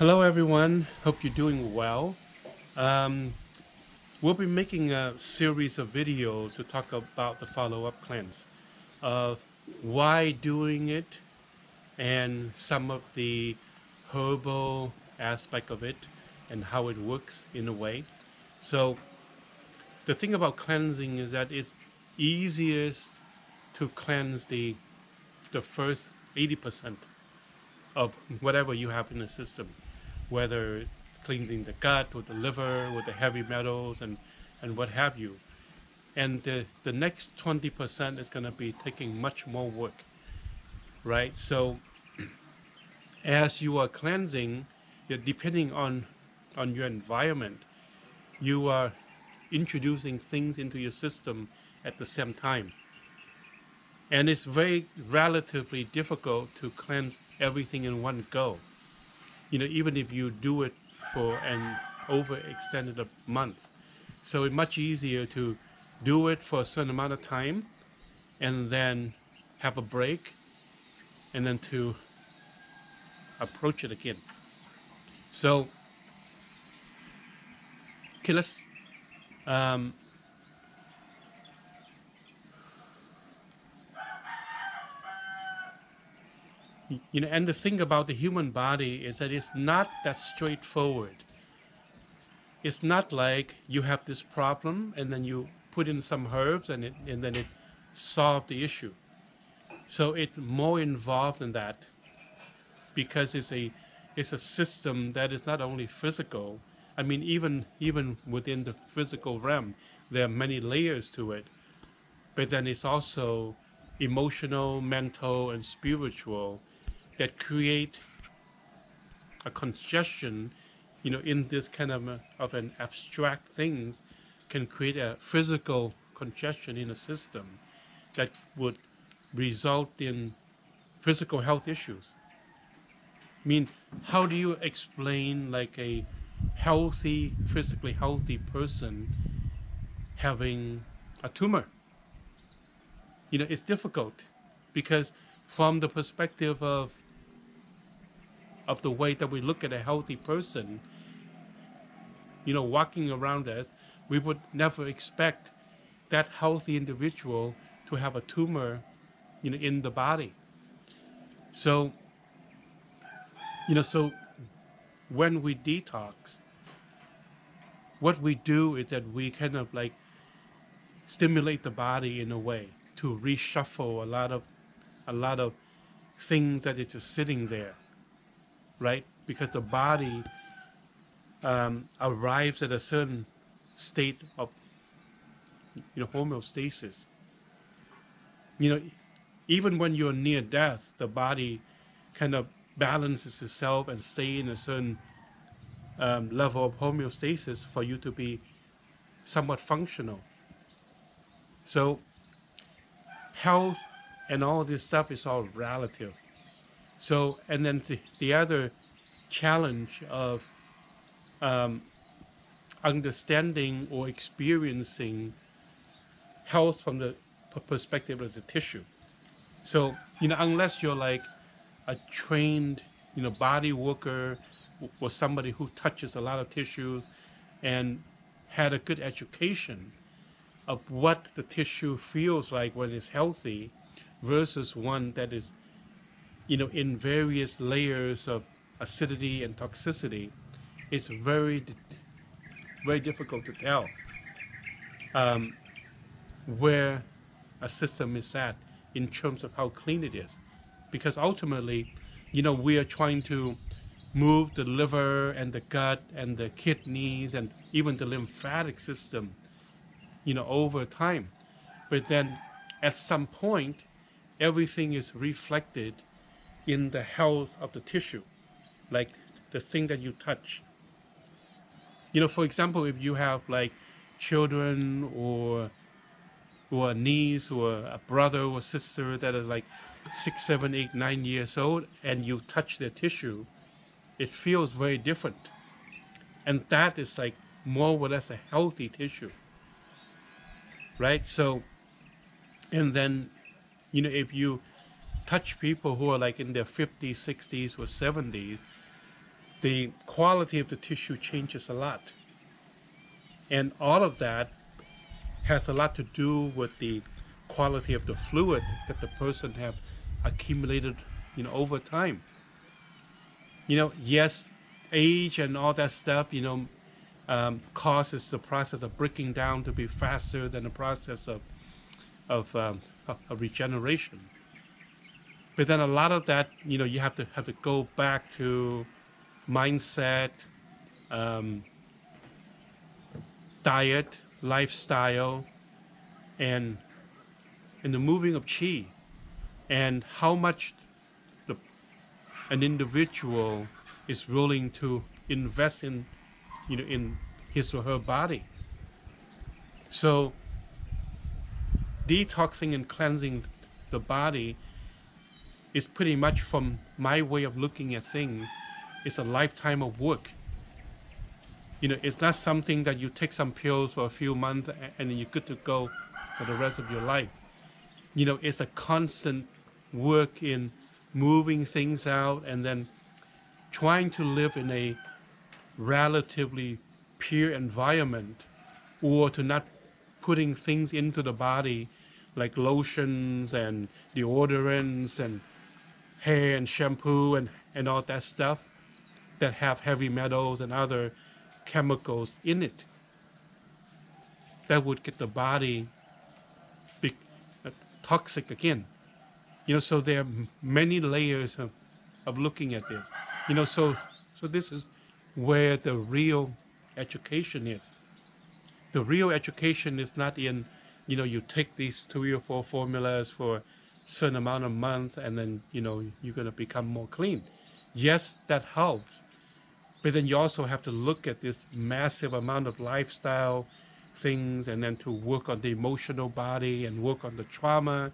Hello everyone, hope you're doing well. Um, we'll be making a series of videos to talk about the follow-up cleanse of why doing it and some of the herbal aspect of it and how it works in a way. So the thing about cleansing is that it's easiest to cleanse the first 80% of whatever you have in the system, whether cleansing the gut or the liver with the heavy metals and what have you. And the next 20% is going to be taking much more work, right? So as you are cleansing, depending on your environment, you are introducing things into your system at the same time. And it's very relatively difficult to cleanse everything in one go. Even if you do it for an overextended month. So it's much easier to do it for a certain amount of time and then have a break and then to approach it again. So, okay, let's, um, and the thing about the human body is that it's not that straightforward. It's not like you have this problem and then you put in some herbs and then it solved the issue. So it's more involved than that because it's a system that is not only physical. I mean, even within the physical realm, there are many layers to it. But then it's also emotional, mental, and spiritual that create a congestion. In this kind of an abstract things can create a physical congestion in a system that would result in physical health issues. I mean, how do you explain like a healthy, physically healthy person having a tumor? It's difficult because from the perspective of the way that we look at a healthy person, walking around us, we would never expect that healthy individual to have a tumor, in the body. So, so when we detox, what we do is that we kind of like stimulate the body in a way to reshuffle a lot of things that is just sitting there, right? Because the body arrives at a certain state of homeostasis. You know, Even when you're near death, the body kind of balances itself and stay in a certain level of homeostasis for you to be somewhat functional. So health and all this stuff is all relative. So, and then the other challenge of um, understanding or experiencing health from the perspective of the tissue. So, unless you're like a trained, body worker or somebody who touches a lot of tissues and had a good education of what the tissue feels like when it's healthy versus one that is, in various layers of acidity and toxicity, it's very, very difficult to tell um, where a system is at in terms of how clean it is. Because ultimately, we are trying to move the liver and the gut and the kidneys and even the lymphatic system, over time. But then at some point, everything is reflected in the health of the tissue, like the thing that you touch. For example, if you have like children or a niece or a brother or sister that is like 6, 7, 8, 9 years old, and you touch their tissue, it feels very different. And that is like more or less a healthy tissue, right? So, and then, if you touch people who are like in their 50s, 60s, or 70s, the quality of the tissue changes a lot. And all of that has a lot to do with the quality of the fluid that the person have accumulated, over time. Yes, age and all that stuff, causes the process of breaking down to be faster than the process of regeneration. But then a lot of that, you have to go back to mindset, um, diet, lifestyle, and the moving of chi, and how much an individual is willing to invest in his or her body. So detoxing and cleansing the body is pretty much, from my way of looking at things, it's a lifetime of work. It's not something that you take some pills for a few months and then you're good to go for the rest of your life. It's a constant work in moving things out and then trying to live in a relatively pure environment, or to not putting things into the body like lotions and deodorants and hair and shampoo and all that stuff that have heavy metals and other chemicals in it that would get the body toxic again. So there are many layers of looking at this. So this is where the real education is. The real education is not in, you take these 3 or 4 formulas for a certain amount of months and then, you're going to become more clean. Yes, that helps. But then you also have to look at this massive amount of lifestyle things and then to work on the emotional body and work on the trauma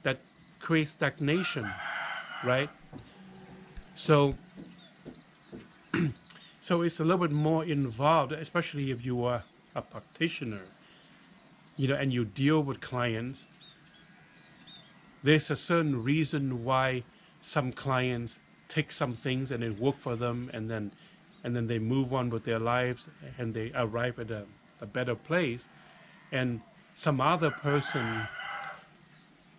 that creates stagnation, right? So it's a little bit more involved, especially if you are a practitioner, and you deal with clients. There's a certain reason why some clients take some things and it work for them, and then they move on with their lives and they arrive at a better place, and some other person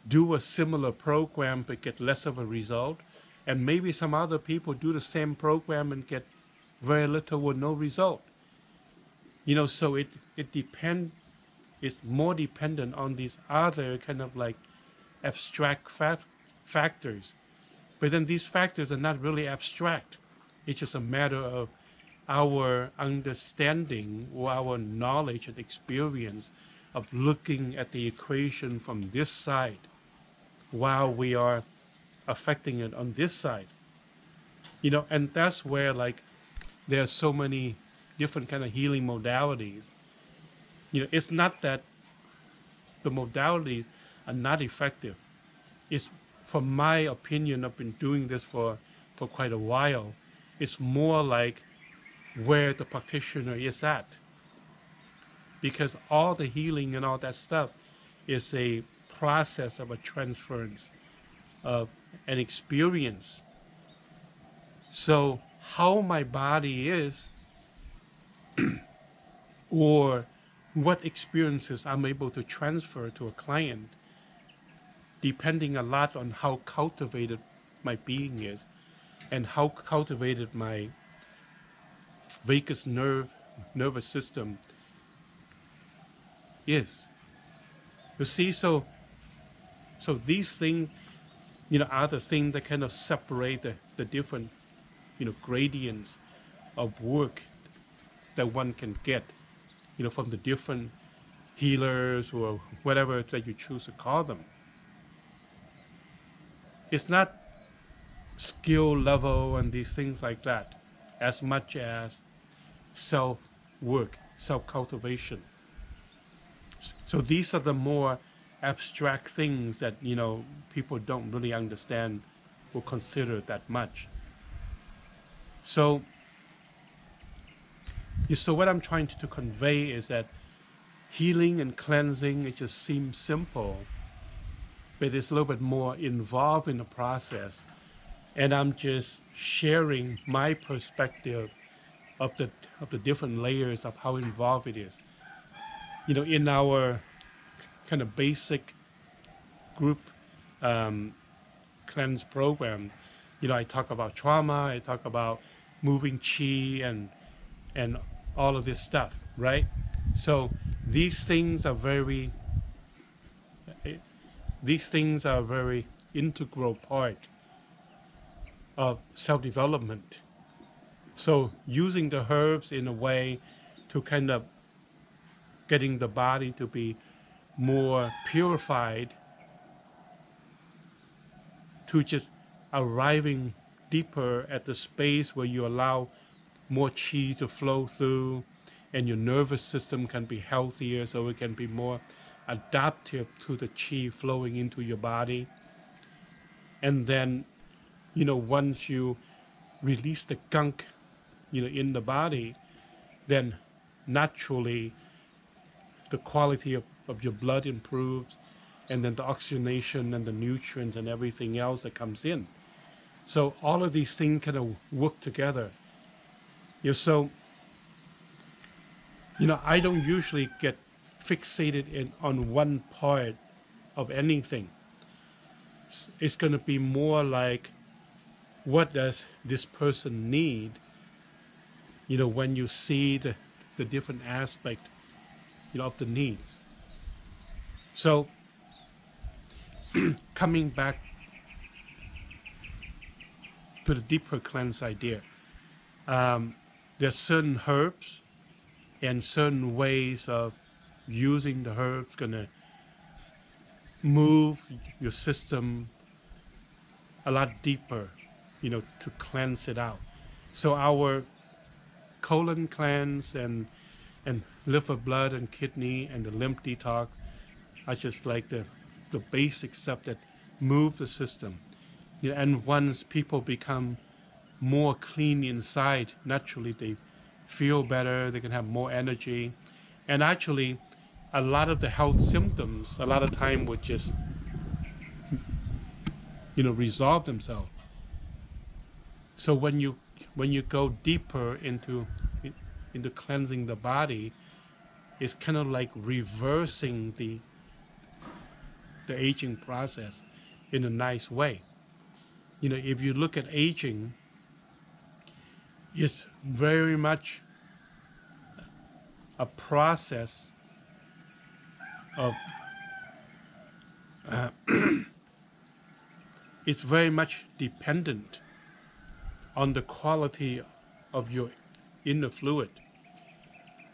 do a similar program but get less of a result, and maybe some other people do the same program and get very little or no result. So it depends. It's more dependent on these other kind of like abstract factors. But then these factors are not really abstract. It's just a matter of our understanding or our knowledge and experience of looking at the equation from this side while we are affecting it on this side. And that's where like there are so many different kind of healing modalities. It's not that the modalities are not effective. It's, from my opinion, I've been doing this for quite a while. It's more like where the practitioner is at. Because all the healing and all that stuff is a process of a transference of an experience. So how my body is or what experiences I'm able to transfer to a client, depending a lot on how cultivated my being is and how cultivated my vagus nervous system is. You see, so these things, are the things that kind of separate the different, gradients of work that one can get, from the different healers or whatever that you choose to call them. It's not skill level and these things like that, as much as self-work, self-cultivation. So these are the more abstract things that, people don't really understand or consider that much. So what I'm trying to convey is that healing and cleansing, it just seems simple, but it's a little bit more involved in the process. and I'm just sharing my perspective of the different layers of how involved it is. In our kind of basic group um, cleanse program, I talk about trauma, I talk about moving chi and all of this stuff, right? So these things are very these things are a very integral part of self-development. So using the herbs in a way to kind of getting the body to be more purified, to just arriving deeper at the space where you allow more chi to flow through, and your nervous system can be healthier so it can be more adaptive to the chi flowing into your body. And then, once you release the gunk, in the body, then naturally the quality of your blood improves, and then the oxygenation and the nutrients and everything else that comes in. So all of these things kind of work together. So, I don't usually get fixated on one part of anything. It's going to be more like, what does this person need? When you see the different aspect, of the needs. So, coming back to the deeper cleanse idea, there's certain herbs and certain ways of using the herbs going to move your system a lot deeper, to cleanse it out. So our colon cleanse and liver, blood, and kidney, and the lymph detox are just like the basic stuff that move the system. And once people become more clean inside, naturally they feel better, they can have more energy. And actually, a lot of the health symptoms, a lot of time would just, resolve themselves. So when you go deeper into cleansing the body, it's kind of like reversing the aging process in a nice way. If you look at aging, it's very much a process of it's very much dependent on the quality of your inner fluid.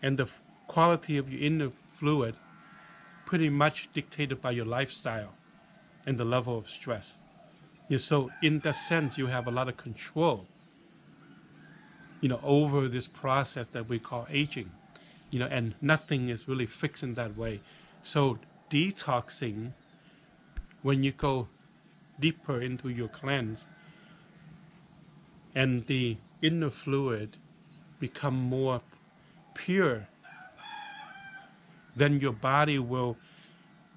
And the quality of your inner fluid pretty much dictated by your lifestyle and the level of stress. So in that sense, you have a lot of control, over this process that we call aging, and nothing is really fixed in that way. So detoxing, when you go deeper into your cleanse and the inner fluid become more pure, then your body will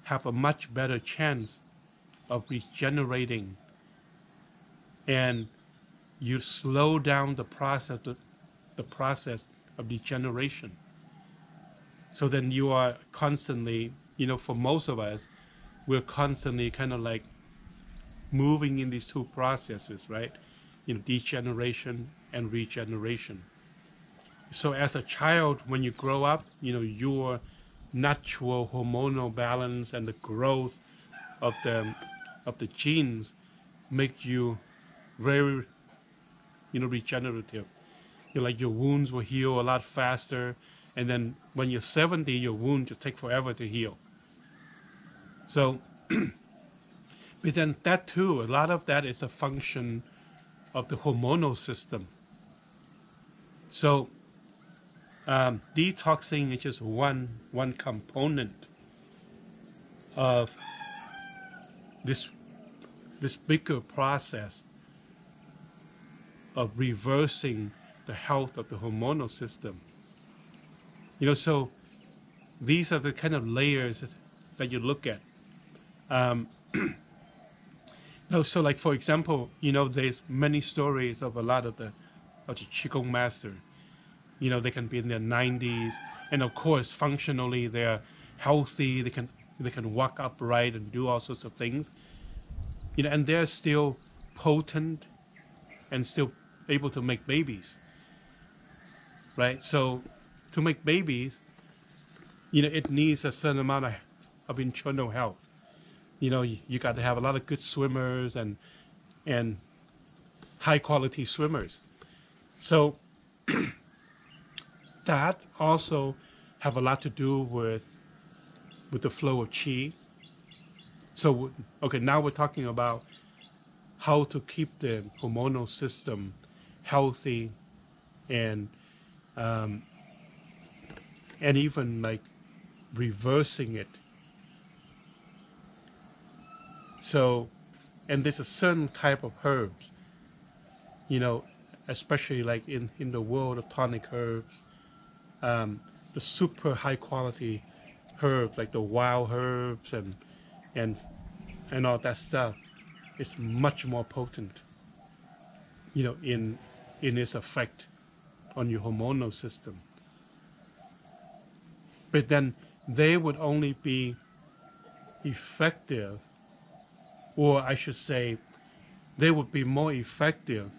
have a much better chance of regenerating, and you slow down the process of degeneration. So then you are constantly, for most of us, we're constantly kind of like moving in these two processes, right? Degeneration and regeneration. So as a child, when you grow up, your natural hormonal balance and the growth of the genes make you very, regenerative. Like your wounds will heal a lot faster, and then when you're 70, your wound just take forever to heal. So, but then that too, a lot of that is a function of the hormonal system. So, detoxing is just one component of this bigger process of reversing the health of the hormonal system. So these are the kind of layers that you look at. No, so like for example, you know, there's many stories of a lot of the qigong master. You know, they can be in their 90s, and of course, functionally they're healthy. They can walk upright and do all sorts of things. You know, and they're still potent and still able to make babies, right? So, to make babies, you know, it needs a certain amount of internal health. You know, you got to have a lot of good swimmers and high quality swimmers. So that also have a lot to do with the flow of qi. So okay, now we're talking about how to keep the hormonal system healthy and um, and even like reversing it. So, and there's a certain type of herbs, you know, especially like in the world of tonic herbs, the super high quality herbs like the wild herbs and and all that stuff is much more potent, you know, in its effect on your hormonal system. But then they would only be effective, or I should say, they would be more effective,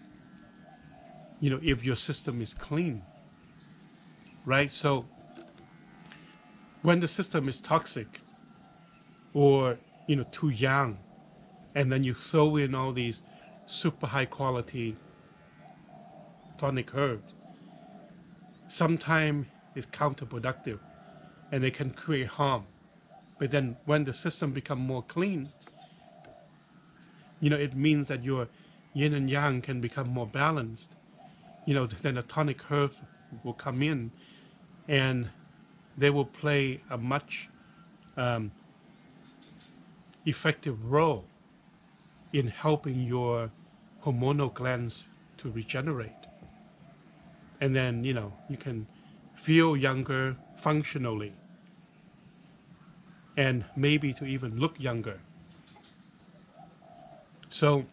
you know, if your system is clean, right? So when the system is toxic or, you know, too young, and then you throw in all these super high quality tonic herbs, sometimes it's counterproductive and they can create harm. But then when the system becomes more clean, you know, it means that your yin and yang can become more balanced. You know, then the tonic herbs will come in and they will play a much um, effective role in helping your hormonal glands to regenerate. And then, you know, you can feel younger functionally and maybe to even look younger. So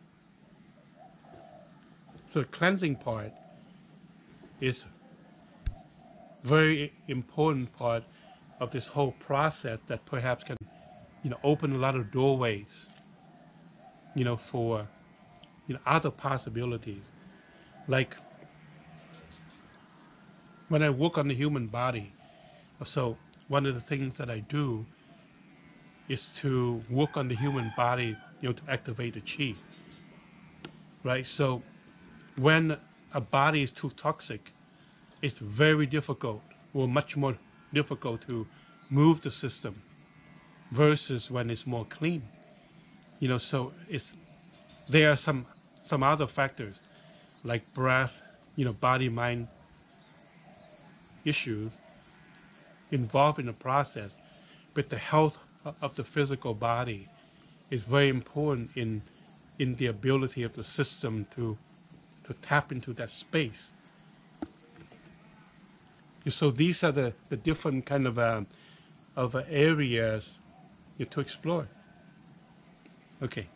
the cleansing part is very important part of this whole process that perhaps can, you know, open a lot of doorways, you know, for, you know, other possibilities. Like when I work on the human body, so one of the things that I do is to work on the human body, you know, to activate the qi, right? So when a body is too toxic, it's very difficult, or much more difficult to move the system versus when it's more clean. You know, so there are some other factors like breath, you know, body mind issues involved in the process, but the health of the physical body is very important in the ability of the system to tap into that space. So these are the different kind of areas to explore. Okay.